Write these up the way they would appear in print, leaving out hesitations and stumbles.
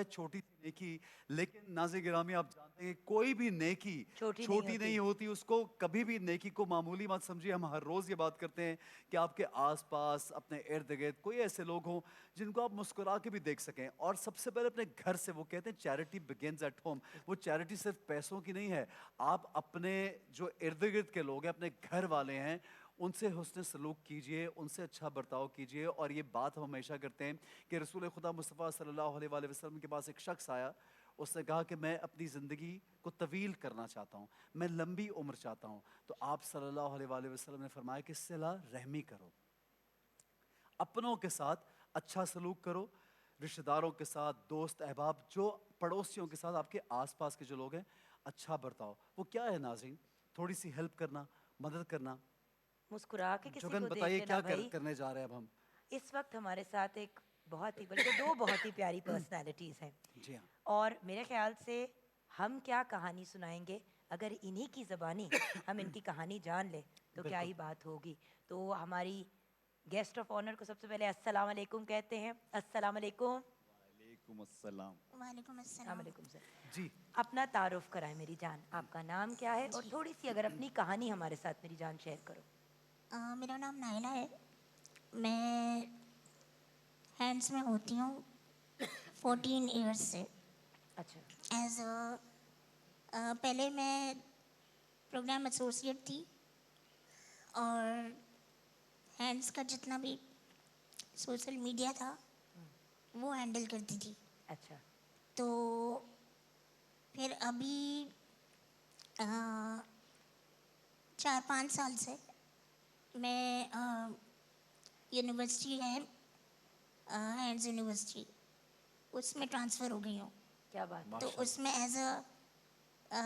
چھوٹی سی نیکی, لیکن ناظرین گرامی آپ جانتے ہیں کہ کوئی بھی نیکی چھوٹی چھوٹی نہیں ہوتی. اس کو کبھی بھی نیکی کو معمولی مت سمجھیے. ہم ہر روز یہ بات کرتے ہیں کہ آپ کے آس پاس اپنے ارد گرد کوئی ایسے لوگ ہوں جن کو آپ مسکرا کے بھی دیکھ سکیں, اور سب سے پہلے اپنے گھر سے. وہ کہتے ہیں چیریٹی بگنز ایٹ ہوم. وہ چیریٹی صرف پیسوں کی نہیں ہے, آپ اپنے جو ارد گرد کے لوگ ہیں, اپنے گھر والے ہیں, ان سے حسن سلوک کیجئے, ان سے اچھا برتاؤ کیجئے. اور یہ بات ہم ہمیشہ کرتے ہیں کہ رسول خدا مصطفیٰ صلی اللہ علیہ وآلہ وسلم کے پاس ایک شخص آیا. اس نے کہا کہ میں اپنی زندگی کو طویل کرنا چاہتا ہوں, میں لمبی عمر چاہتا ہوں. تو آپ صلی اللہ علیہ وآلہ وسلم نے فرمایا کہ صلہ رحمی کرو, اپنوں کے ساتھ اچھا سلوک کرو, رشتہ داروں کے ساتھ, دوست احباب, جو پڑوسیوں کے ساتھ, آپ کے آس پاس کے جو لوگ ہیں, اچھا برتاؤ. وہ کیا ہے ناظرین؟ تھوڑی سی ہیلپ کرنا, مدد کرنا. مسکرا کے کسی جگن کو دیکھ بتائیے لینا کیا بھائی. کرنے جا رہے ہیں اب ہم؟ اس وقت ہمارے ساتھ ایک بہت ہی بلکہ دو بہت ہی پیاری پرسنالٹیز ہیں, جی ہاں, اور میرے خیال سے ہم کیا کہانی سنائیں گے, اگر انہی کی زبانی ہم ان کی کہانی جان لیں تو کیا ہی بات ہوگی. تو ہماری گیسٹ آف آنر کو سب سے پہلے السلام علیکم کہتے ہیں. السلام علیکم. وعلیکم السلام. وعلیکم السلام السلام. علیکم سر. جی اپنا تعارف کرائیں میری جان, آپ کا نام کیا ہے, اور جی تھوڑی سی اگر اپنی کہانی ہمارے ساتھ میری جان شیئر کرو. میرا نام نائلہ ہے. میں ہینڈس میں ہوتی ہوں 14 ایئرس سے. اچھا. ایز پہلے میں پروگرام ایسوسیٹ تھی, اور ہینڈس کا جتنا بھی سوشل میڈیا تھا وہ ہینڈل کرتی تھی. اچھا. تو پھر ابھی 4-5 سال سے میں یونیورسٹی ہے, ہینڈز یونیورسٹی, اس میں ٹرانسفر ہو گئی ہوں. کیا بات ہے. تو اس میں ایز اے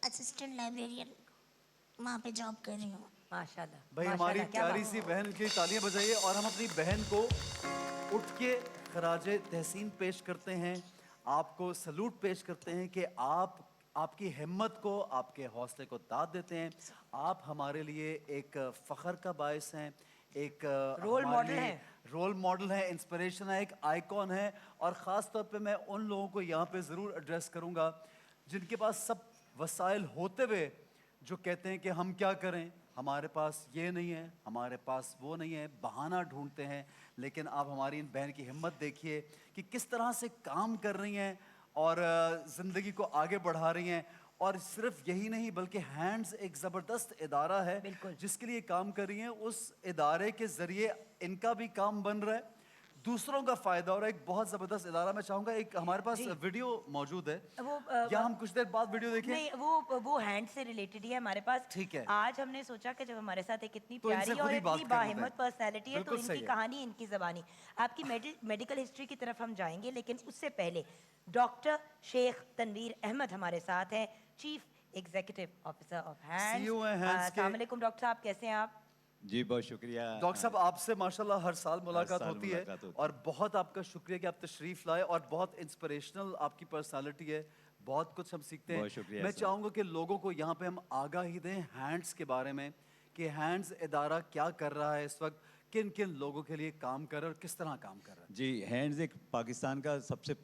اسسٹنٹ لائبریرین وہاں پہ جاب کر رہی ہوں. ماشاء اللہ بھائی ماشاء ہماری اللہ, کیا پیاری بات سی ہے. بہن کے لیے تالیاں بجائیے, اور ہم اپنی بہن کو اٹھ کے خراج تحسین پیش کرتے ہیں, آپ کو سلوٹ پیش کرتے ہیں کہ آپ کی ہمت کو, آپ کے حوصلے کو داد دیتے ہیں. آپ ہمارے لیے ایک فخر کا باعث ہیں, ایک رول ہمارے ماڈل لیے ہیں. رول ماڈل ہے, انسپریشن ہے, ایک آئیکن ہے. اور خاص طور پہ میں ان لوگوں کو یہاں پہ ضرور ایڈریس کروں گا جن کے پاس سب وسائل ہوتے ہوئے جو کہتے ہیں کہ ہم کیا کریں, ہمارے پاس یہ نہیں ہے, ہمارے پاس وہ نہیں ہے, بہانہ ڈھونڈتے ہیں. لیکن آپ ہماری ان بہن کی ہمت دیکھیے کہ کس طرح سے کام کر رہی ہیں اور زندگی کو آگے بڑھا رہی ہیں. اور صرف یہی نہیں بلکہ ہینڈز ایک زبردست ادارہ ہے بالکل. جس کے لیے کام کر رہی ہیں. اس ادارے کے ذریعے ان کا بھی کام بن رہا ہے, دوسروں کا فائدہ, اور ایک بہت زبردست ادارہ. میں چاہوں گا ایک ہمارے پاس جی ویڈیو موجود ہے, وہ یا ہم کچھ دیر بعد ویڈیو دیکھیں؟ نہیں, وہ ہینڈ سے ریلیٹڈ ہی ہے ہمارے پاس. ٹھیک ہے, آج ہم نے سوچا کہ جب ہمارے ساتھ ایک اتنی تو ان سے پیاری اور خود ہی اتنی بات کر لیتے ہیں. باہمت پرسنالٹی ہے تو بالکل ان کی صحیح ہے. کہانی, ان کی زبانی. آپ کی میڈیکل ہسٹری کی طرف ہم جائیں گے, لیکن اس سے پہلے ڈاکٹر شیخ تنویر احمد ہمارے ساتھ ہیں, chief executive officer of C hands. او ہیں ہینڈز کے. السلام علیکم ڈاکٹر صاحب, کیسے ہیں آپ؟ جی بہت شکریہ. ڈاکٹر صاحب آپ سے ماشاءاللہ ہر سال ہر ملاقات سال ہوتی ہے, ملاقات ہوتی اور ہے. بہت آپ کا شکریہ کہ آپ تشریف لائے, اور بہت انسپریشنل آپ کی پرسنالٹی ہے, بہت کچھ ہم سیکھتے ہیں. بہت شکریہ میں سر. چاہوں گا کہ لوگوں کو یہاں پہ ہم آگاہی دیں ہینڈز کے بارے میں, کہ ہینڈز ادارہ کیا کر رہا ہے اس وقت, کن کن لوگوں کے لیے کام کر رہا ہے اور کس طرح کام کر رہا ہے. جی ہینڈز ایک پاکستان کا سب سے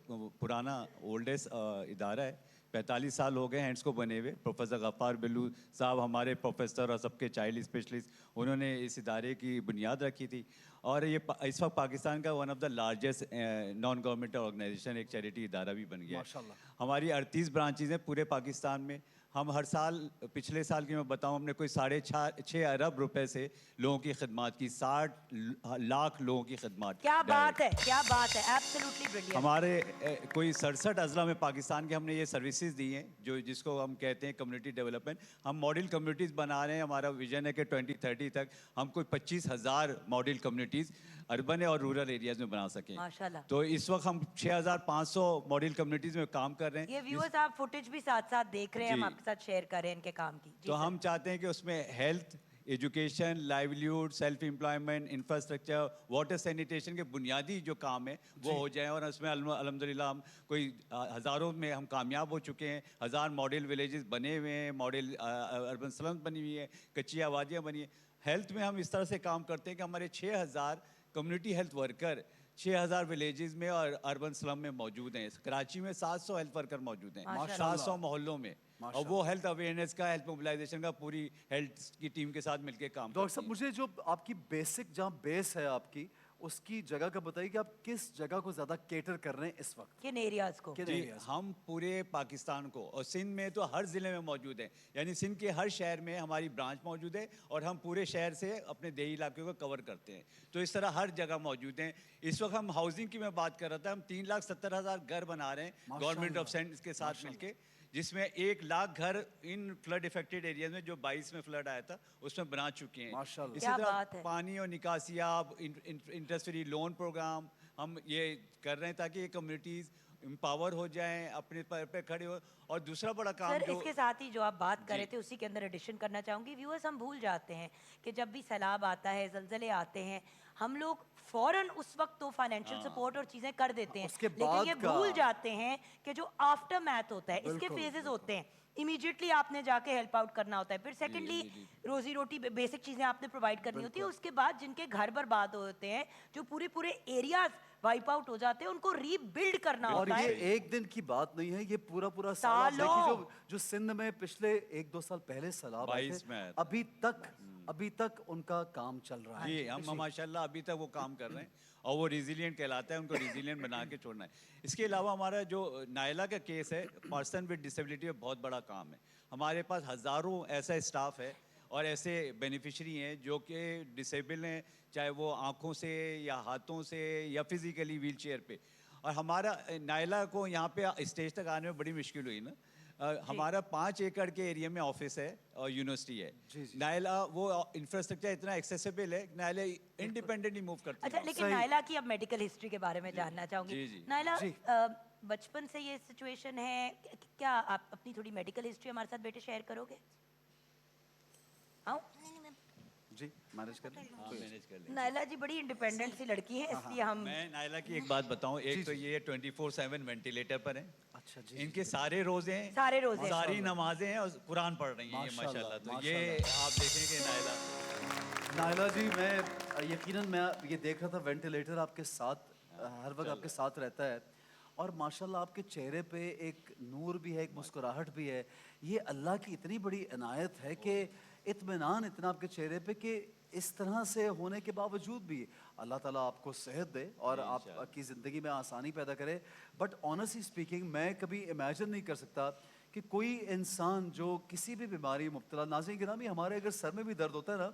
پرانا اولڈسٹ ادارہ ہے. 45 سال ہو گئے ہینڈس کو بنے ہوئے. پروفیسر غفار بلو صاحب ہمارے پروفیسر اور سب کے چائلڈ اسپیشلسٹ, انہوں نے اس ادارے کی بنیاد رکھی تھی. اور یہ اس وقت پاکستان کا one of the largest non government organisation, ایک چیریٹی ادارہ بھی بن گیا ہے. ماشاء اللہ. ہماری 38 برانچیز ہیں پورے پاکستان میں. ہم ہر سال, پچھلے سال کی میں بتاؤں, ہم نے کوئی 6.5 ارب روپے سے لوگوں کی خدمات کی, 60 لاکھ لوگوں کی خدمات. کیا بات ہے, کیا بات ہے, ایبسلیوٹلی بریلینٹ. ہمارے کوئی 67 اضلاع میں پاکستان کے ہم نے یہ سروسز دی ہیں, جس کو ہم کہتے ہیں کمیونٹی ڈیولپمنٹ. ہم ماڈل کمیونٹیز بنا رہے ہیں. ہمارا ویژن ہے کہ 2030 تک ہم کوئی 25,000 ماڈل کمیونٹیز اربن اور رورل ایریاز میں بنا سکیں. ماشاءاللہ. تو اس وقت ہم 6,500 ماڈل کمیونٹیز میں کام کر رہے ہیں. یہ ویورز آپ فوٹیج بھی ساتھ ساتھ دیکھ رہے ہیں, ہم جی. آپ کے ساتھ شیئر کر رہے ہیں ان کے کام کی. جی تو سر. ہم چاہتے ہیں کہ اس میں health, education, livelihood, self employment, infrastructure, water sanitation کے بنیادی جو کام ہیں وہ ہو جائیں. اور اس میں الحمدللہ ہم کوئی ہزاروں میں ہم کامیاب ہو چکے ہیں. 1000 ماڈل ولیجز بنے ہوئے ہیں, ماڈل اربن سلمز بنی ہوئی ہیں, کچی آبادیاں بنی ہیں. ہیلتھ میں ہم اس طرح سے کام کرتے ہیں کہ ہمارے 6,000 کمیونٹی ہیلتھ ورکر 6000 विलेजेस में और अर्बन स्लम में मौजूद हैं। कराची में 700 हेल्थ वर्कर मौजूद हैं, माशाल्लाह। 700 मोहल्लों में, और वो हेल्थ अवेयरनेस का, हेल्थ मोबिलाइजेशन का पूरी हेल्थ की टीम के साथ मिलकर काम डॉक्टर करती साहब हैं। मुझे जो आपकी बेसिक जहाँ बेस है आपकी उसकी जगह का बताइए कि आप किस जगह को ज़्यादा केटर कर रहे हैं इस वक्त, किन एरियाज को? किन जी, areas को? हम पूरे पाकिस्तान को, और सिंध में तो हर ज़िले में मौजूद है, यानी सिंध के हर शहर में हमारी ब्रांच मौजूद है, और हम पूरे शहर से अपने देही इलाके को कवर करते हैं। तो इस तरह हर जगह मौजूद हैं। इस वक्त हम हाउसिंग की मैं बात कर रहा था, हम 3,70,000 घर बना रहे हैं गवर्नमेंट ऑफ सेंट के साथ मिलके, जिसमें 1 लाख घर इन फ्लड इफेक्टेड एरियाज में जो 22 में फ्लड आया था उसमें बना चुके हैं। माशाल्लाह। इसी क्या तरह बात है। पानी और निकासियाब, इंटरेस्ट फ्री लोन प्रोग्राम हम ये कर रहे हैं ताकि ये कम्युनिटीज़ एम्पावर हो जाएं, अपने पैर पे खड़े हो। और दूसरा बड़ा काम सर जो इसके साथ ही जो आप बात कर जी। रहे थे उसी के अंदर एडिशन करना चाहूँगी। व्यूअर्स, हम भूल जाते हैं कि जब भी सैलाब आता है, ज़लज़ले आते हैं, हम लोग फ़ौरन उस वक्त तो फाइनेंशियल सपोर्ट और चीज़ें कर देते हैं, उसके लेकिन बाद ये का- भूल जाते हैं कि जो आफ्टर मैथ होता है, इसके बिल्कुल, फेजेस बिल्कुल। होते हैं। इमीडिएटली आपने जाके हेल्प आउट करना होता है, फिर सेकेंडली रोजी रोटी बेसिक चीज़ें आपने प्रोवाइड करनी होती है, उसके बाद जिनके घर बर्बाद होते हैं, जो पूरे पूरे एरियाज वाइप आउट हो जाते हैं, उनको रीबिल्ड करना और होता ये है। एक दिन की बात नहीं है, ये पूरा पूरा साल। आप देखिए सालों। जो सिंध में पिछले 1-2 साल पहले सैलाब आए 22 में आया थे, था। अभी तक उनका काम चल रहा है। जी, हम माशाल्लाह अभी तक वो काम कर रहे हैं, और वो रिजिलियंट कहलाता है, उनको रिजिलियंट बना के छोड़ना है। इसके अलावा हमारा जो नायला का केस है, पर्सन विद डिसेबिलिटी में बहुत बड़ा काम है। हमारे पास हज़ारों ऐसा स्टाफ है और ऐसे बेनिफिशरी हैं जो कि डिसेबल हैं, चाहे वो आँखों से या हाथों से या फिज़िकली व्हील चेयर पे। और हमारा नायला को यहाँ पे स्टेज तक आने में बड़ी मुश्किल हुई ना। हमारा 5 एकड़ के एरिया में ऑफिस है और यूनिवर्सिटी है। जी, जी। नायला वो इंफ्रास्ट्रक्चर इतना एक्सेसिबल है, नायला इंडिपेंडेंटली मूव करती अच्छा, है। लेकिन सही। नायला की अब मेडिकल हिस्ट्री के बारे में जानना चाहूंगी। जी, जी। नायला, जी। बचपन से ये सिचुएशन है, क्या आप अपनी थोड़ी मेडिकल हिस्ट्री हमारे साथ बेटे शेयर करोगे? आओ। नहीं नहीं मैं जी, मैनेज कर लें। हाँ, मैनेज कर लें। नायला जी बड़ी इंडिपेंडेंट सी लड़की है, इसलिए हम मैं नायला की एक बात बताऊं, एक तो ये 24/7 वेंटिलेटर पर है। अच्छा जी, इनके सारे रोजे हैं, सारे रोजे हैं। सारी नमाजें हैं और कुरान पढ़ रही हैं ये माशाल्लाह, माशाल्लाह। तो माशाल्लाह। ये आप देखेंगे नायला। नायला जी, मैं यकीनन मैं ये देख रहा था, वेंटिलेटर आपके साथ हर वक्त आपके साथ रहता है, और माशाल्लाह आपके चेहरे पे एक नूर भी है, एक मुस्कुराहट भी है। ये अल्लाह की इतनी बड़ी इनायत है कि इत्मीनान इतना आपके चेहरे पे कि इस तरह से होने के बावजूद भी अल्लाह ताला आपको सेहत दे और आपकी ज़िंदगी में आसानी पैदा करे। बट ऑनेस्टली स्पीकिंग, मैं कभी इमेजिन नहीं कर सकता कि कोई इंसान जो किसी भी बीमारी में मुब्तला, नाज़रीन गिरामी, हमारे अगर सर में भी दर्द होता है ना,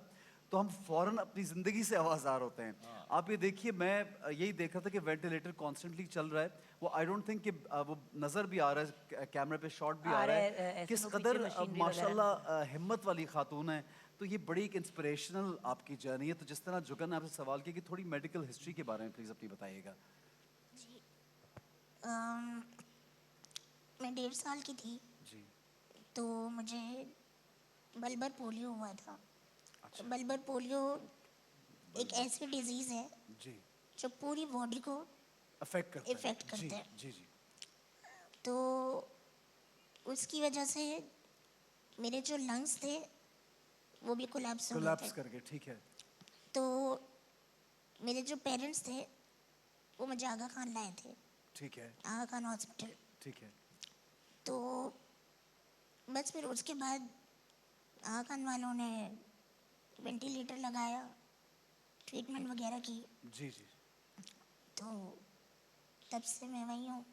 तो हम फ़ौरन अपनी ज़िंदगी से आवाज़ार होते हैं। आप ये देखिए, मैं यही देख रहा था कि वेंटिलेटर कॉन्स्टेंटली चल रहा है। वो आई डोंट थिंक कि वो नज़र भी आ रहा है, कैमरे पे शॉट भी आ रहा है ऐसे किस वो कदर पीछे मशीनरी वगैरह माशाल्लाह हिम्मत वाली खातून है। तो ये बड़ी एक इंस्पिरेशनल आपकी जर्नी है। तो जिस तरह जुगन ने आपसे सवाल किया कि थोड़ी मेडिकल हिस्ट्री के बारे में प्लीज़ अपनी बताइएगा। जी अम, मैं 1.5 साल की थी जी। तो मुझे बलबर पोलियो हुआ था। अच्छा। बलबर पोलियो एक ऐसी डिजीज़ है जी। जो पूरी बॉडी को अफेक्ट करता है। इफ़ेक्ट जी, करता है। जी, जी। तो उसकी वजह से मेरे जो लंग्स थे वो भी कोलैप्स हो गए कोलैप्स थे। कर गए, ठीक है। तो मेरे जो पेरेंट्स थे वो मुझे आगा खान लाए थे, ठीक है, आगा खान हॉस्पिटल। ठीक है। तो बस फिर उसके बाद आगा खान वालों ने वेंटिलेटर लगाया, ट्रीटमेंट वगैरह की। जी, जी। तो तब से मैं वही हूँ।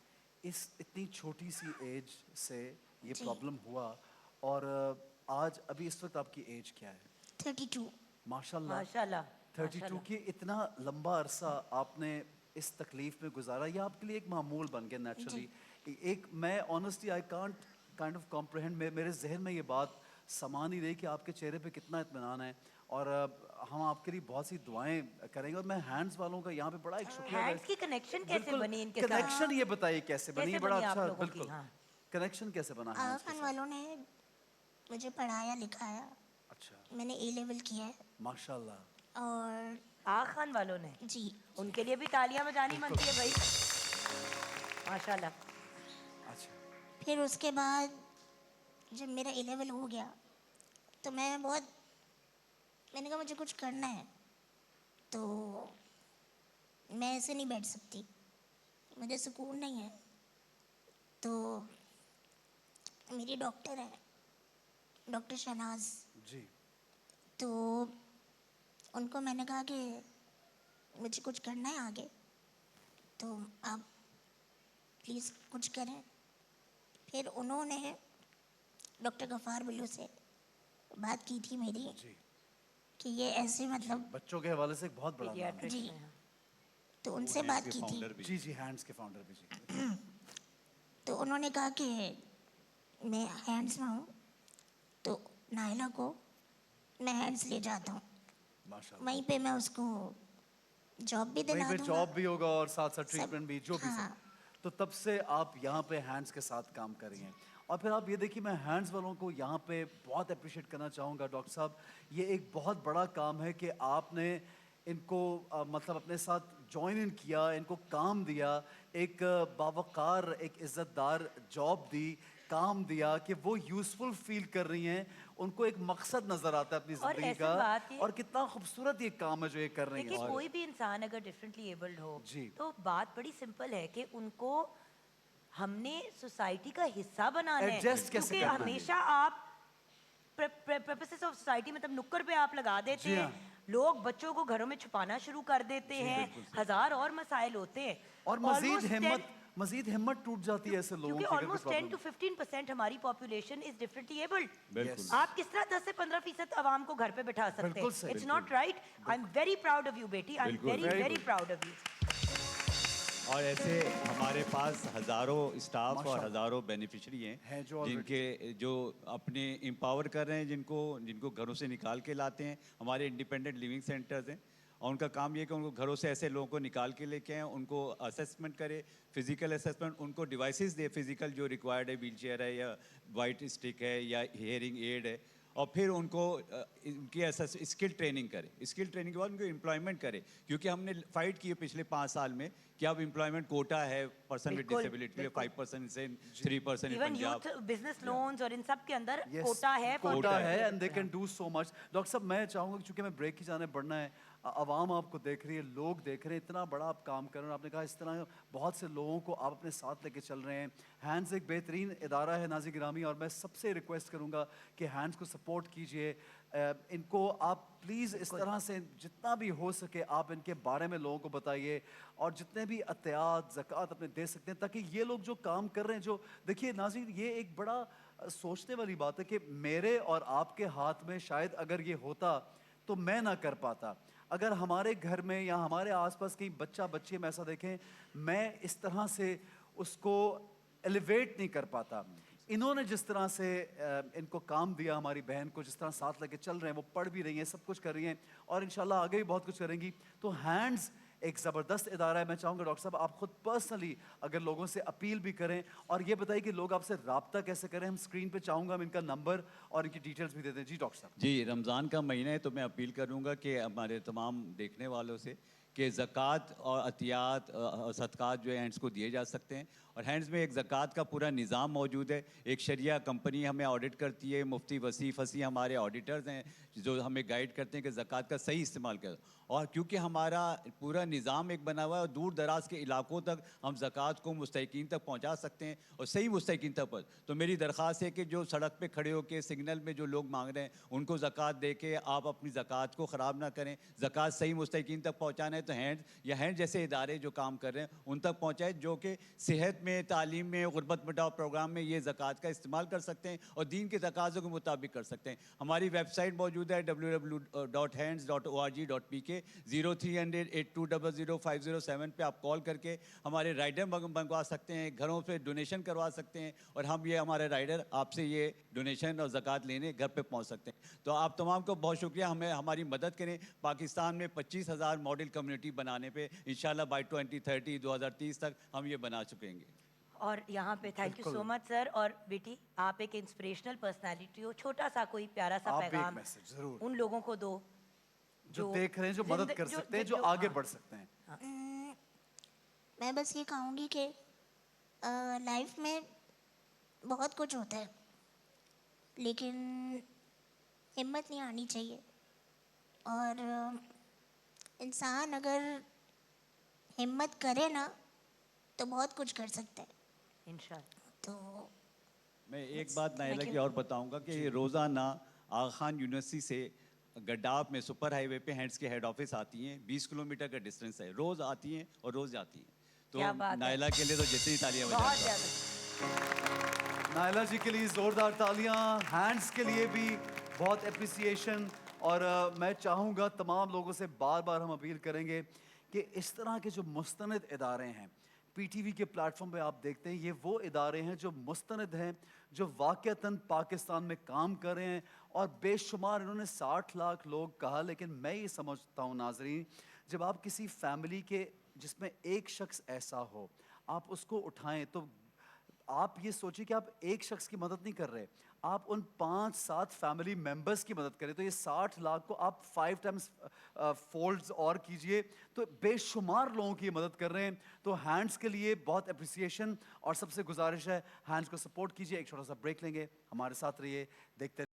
इस इतनी छोटी सी एज से ये जी। प्रॉब्लम हुआ, और आज अभी इस वक्त आपकी एज क्या है? 32। माशाल्लाह। माशाल्लाह 32 की इतना लंबा अरसा आपने इस तकलीफ में गुजारा, ये आपके लिए एक मामूल बन गया नेचुरली। एक मैं honestly I can't kind of comprehend, मेरे जहन में ये बात समा नहीं रही कि आपके चेहरे पे कितना इत्मीनान है। और हम आपके लिए बहुत सी दुआएं करेंगे। और मैं हैंड्स वालों का यहाँ पे बड़ा एक शुक्रिया हैंड्स की कनेक्शन कैसे बिल्कुल, बनी इनके साथ? कनेक्शन ये बताइए कैसे बनी? कैसे बड़ा बनी आप अच्छा, लोगों की? बिल्कुल हाँ। कनेक्शन कैसे बना आगा हैंड्स के खान साथ? वालों ने मुझे पढ़ाया लिखाया, अच्छा, मैंने ए लेवल किया है। माशाल्लाह। और आगा खान वालों ने, जी उनके लिए भी तालियां बजानी बनती है भाई। माशाल्लाह। अच्छा, फिर उसके बाद जब मेरा ए लेवल हो गया तो मैंने कहा मुझे कुछ करना है। तो मैं ऐसे नहीं बैठ सकती, मुझे सुकून नहीं है। तो मेरी डॉक्टर है, डॉक्टर शहनाज, जी तो उनको मैंने कहा कि मुझे कुछ करना है आगे, तो आप प्लीज़ कुछ करें। फिर उन्होंने डॉक्टर गफ़ार बिल्लू से बात की थी मेरी जी कि ये ऐसे मतलब बच्चों के हवाले से एक बहुत बड़ा नाम है। पीडियाट्रिक्स जी। में हाँ। तो वो उनसे hands बात के की थी। founder भी जी जी हैंड्स के फाउंडर भी जी। तो उन्होंने कहा कि मैं हैंड्स में हूँ, तो नायला को मैं हैंड्स ले जाता हूँ, माशाल्लाह वहीं पे मैं उसको जॉब भी वहीं दिला पे दूंगा। जॉब भी होगा और साथ साथ सब, ट्रीटमेंट भी जो भी हाँ। सब। तो तब से आप यहाँ पे हैंड्स के साथ काम कर रही हैं और फिर आप ये देखिए मैं हैंड्स वालों को यहाँ पे बहुत अप्रिशिएट करना चाहूँगा डॉक्टर साहब। ये एक बहुत बड़ा काम है कि आपने इनको मतलब अपने साथ ज्वाइन इन किया, इनको काम दिया, एक बावकार एक इज़्ज़तदार जॉब दी, काम दिया कि वो यूज़फुल फील कर रही हैं, उनको एक मकसद नज़र आता है अपनी और ज़िंदगी ऐसी का। बात ये और कितना खूबसूरत ये काम है जो ये कर रही देखिए हैं। कोई भी इंसान अगर डिफरेंटली एबल्ड हो जी। तो बात बड़ी सिंपल है कि उनको हमने सोसाइटी का हिस्सा बनाना है Adjust कैसे क्योंकि करना है? हमेशा आप पर्पसेस ऑफ सोसाइटी मतलब नुक्कड़ पे आप लगा देते जी हैं। हाँ। लोग बच्चों को घरों में छुपाना शुरू कर देते हैं, हजार और मसाइल होते हैं और मजीद हिम्मत टूट जाती है ऐसे लोगों क्योंकि की अगर कोई ऑलमोस्ट 10 प्रॉब्लम। to 15% हमारी पॉपुलेशन इज डिफरेंटली एबल्ड। बिल्कुल आप किस तरह 10 से 15% आवाम को घर पे बैठा सकते बिल्कुल हैं? सही, it's not right. I am very proud of you बेटी, आई एम बिल्कुल, very very very good. Proud of you. और ऐसे हमारे पास हज़ारों स्टाफ और माशाल्लाह। हज़ारों बेनिफिशरी हैं हैं जो already- जिनके जो अपने एम्पावर कर रहे हैं, जिनको जिनको घरों से निकाल के लाते हैं। हमारे इंडिपेंडेंट लिविंग सेंटर्स हैं और उनका काम ये है कि उनको घरों से ऐसे लोगों को निकाल के लेके आए, उनको असेसमेंट करे, फिजिकल असेसमेंट, उनको डिवाइसेस दे फिजिकल जो रिक्वायर्ड है, व्हील चेयर है या वाइट स्टिक है या हेयरिंग एड है, और फिर उनको उनकी स्किल ट्रेनिंग करे। स्किल ट्रेनिंग के बाद उनको एम्प्लॉयमेंट करे, क्योंकि हमने फाइट की है पिछले 5 साल में कि अब एम्प्लॉयमेंट कोटा है पर्सन विद बिल्कुल, डिसेबिलिटी के लिए, बिल्कुल। 5% से 3% in even Punjab. Youth business loans और इन सब के अंदर Yes, कोटा है for कोटा disabled है एंड दे people, कैन हाँ। Do so much. डॉक्टर साहब मैं चाहूँगा कि चूंकि मैं ब्रेक की जाने बढ़ना है, आवाम आपको देख रही है, लोग देख रहे हैं, इतना बड़ा आप काम कर रहे हैं। आपने कहा इस तरह बहुत से लोगों को आप अपने साथ लेके चल रहे हैं। हैंड्स एक बेहतरीन इदारा है नाज़रीन गिरामी, और मैं सबसे रिक्वेस्ट करूँगा कि हैंड्स को सपोर्ट कीजिए। इनको आप प्लीज़ इस तरह से जितना भी हो सके आप इनके बारे में लोगों को बताइए, और जितने भी अतियात ज़कात अपने दे सकते हैं, ताकि ये लोग जो काम कर रहे हैं, जो देखिए नाज़रीन ये एक बड़ा सोचने वाली बात है कि मेरे और आपके हाथ में शायद अगर ये होता तो मैं ना कर पाता। अगर हमारे घर में या हमारे आसपास कहीं बच्चा बच्ची हम ऐसा देखें, मैं इस तरह से उसको एलिवेट नहीं कर पाता। इन्होंने जिस तरह से इनको काम दिया, हमारी बहन को जिस तरह साथ लेके चल रहे हैं, वो पढ़ भी रही हैं, सब कुछ कर रही हैं और इंशाल्लाह आगे भी बहुत कुछ करेंगी। तो हैंड्स एक ज़बरदस्त इदारा है। मैं चाहूँगा डॉक्टर साहब आप खुद पर्सनली अगर लोगों से अपील भी करें, और ये बताइए कि लोग आपसे रब्ता कैसे करें। हम स्क्रीन पे चाहूँगा हम इनका नंबर और इनकी डिटेल्स भी दे दें। जी डॉक्टर साहब। जी, रमज़ान का महीना है तो मैं अपील करूंगा कि हमारे तमाम देखने वालों से कि ज़कात और अतियात और सदक़ात जो है हैंड्स को दिए जा सकते हैं, और हैंड्स में एक ज़कात का पूरा निज़ाम मौजूद है। एक शरिया कंपनी हमें ऑडिट करती है, मुफ्ती वसीफ़ हसी हमारे ऑडिटर्स हैं जो हमें गाइड करते हैं कि ज़कात का सही इस्तेमाल करें। और क्योंकि हमारा पूरा निज़ाम एक बना हुआ है और दूर दराज के इलाकों तक हम ज़कात को मुस्तहिकीन तक पहुँचा सकते हैं और सही मुस्तहिकीन तक पर। तो मेरी दरख्वास्त है कि जो सड़क पे खड़े होकर सिग्नल में जो लोग मांग रहे हैं उनको ज़कात दे के आप अपनी ज़कात को ख़राब ना करें। ज़कात सही मुस्तहिकीन तक पहुँचाना है तो हैंड या हैंड जैसे इदारे जो काम कर रहे हैं उन तक पहुँचाए, जो कि सेहत में, तालीम में, गुरबत मिटाओ प्रोग्राम में ये ज़कात का इस्तेमाल कर सकते हैं और दीन के तकाज़ों के मुताबिक कर सकते हैं। हमारी वेबसाइट मौजूद है www.hands.org.pk। 0300-8200-507 पे आप कॉल करके हमारे राइडर मंगवा सकते हैं, घरों पे डोनेशन करवा सकते हैं, और हम ये हमारे राइडर आपसे ये डोनेशन और ज़कात लेने घर पे पहुंच सकते हैं। तो आप तमाम को बहुत शुक्रिया, हमें हमारी मदद करें पाकिस्तान में 25,000 मॉडल कम्युनिटी बनाने पे। इंशाल्लाह बाय 2030 तक हम ये बना चुकेंगे। और यहाँ पे thank you so much sir. और बेटी आप एक इंस्पिरेशनल पर्सनालिटी हो, छोटा सा कोई प्यारा सा आप भी एक पैगाम मैसेज जरूर उन लोगों को दो जो देख रहे हैं, जो मदद कर सकते हैं, जो आगे बढ़ सकते हैं। मैं बस ये कहूँगी कि लाइफ में बहुत कुछ होता है, लेकिन हिम्मत नहीं आनी चाहिए। और इंसान अगर हिम्मत करे ना तो बहुत कुछ कर सकता है। इंशाल्लाह। तो मैं एक बात नायला की और बताऊंगा कि रोज़ाना आगा खान यूनिवर्सिटी से गड्डाप में सुपर हाईवे पे हैंड्स के हेड ऑफिस आती हैं, 20 किलोमीटर का डिस्टेंस है, रोज़ आती हैं और रोज़ जाती हैं। तो क्या बात है। नायला के लिए तो जितनी तालियां बहुत बजाएं। ज़्यादा। नायला जी के लिए जोरदार तालियां, हैंड्स के लिए भी बहुत एप्रिसिएशन। और मैं चाहूँगा तमाम लोगों से बार बार हम अपील करेंगे कि इस तरह के जो मुस्तनद इदारे हैं, पीटीवी के प्लेटफॉर्म पे आप देखते हैं, ये वो इदारे हैं जो मुस्तनद हैं, जो वाक़तन पाकिस्तान में काम कर रहे हैं। और बेशुमार इन्होंने 60 लाख लोग कहा, लेकिन मैं ये समझता हूँ नाज़रीन, जब आप किसी फैमिली के जिसमें एक शख्स ऐसा हो, आप उसको उठाएं, तो आप ये सोचिए कि आप एक शख्स की मदद नहीं कर रहे, आप उन 5-7 फैमिली मेंबर्स की मदद करें। तो ये 60 लाख को आप 5 टाइम्स फोल्ड्स और कीजिए, तो बेशुमार लोगों की मदद कर रहे हैं। तो हैंड्स के लिए बहुत अप्रिसिएशन, और सबसे गुजारिश है हैंड्स को सपोर्ट कीजिए। एक छोटा सा ब्रेक लेंगे, हमारे साथ रहिए, देखते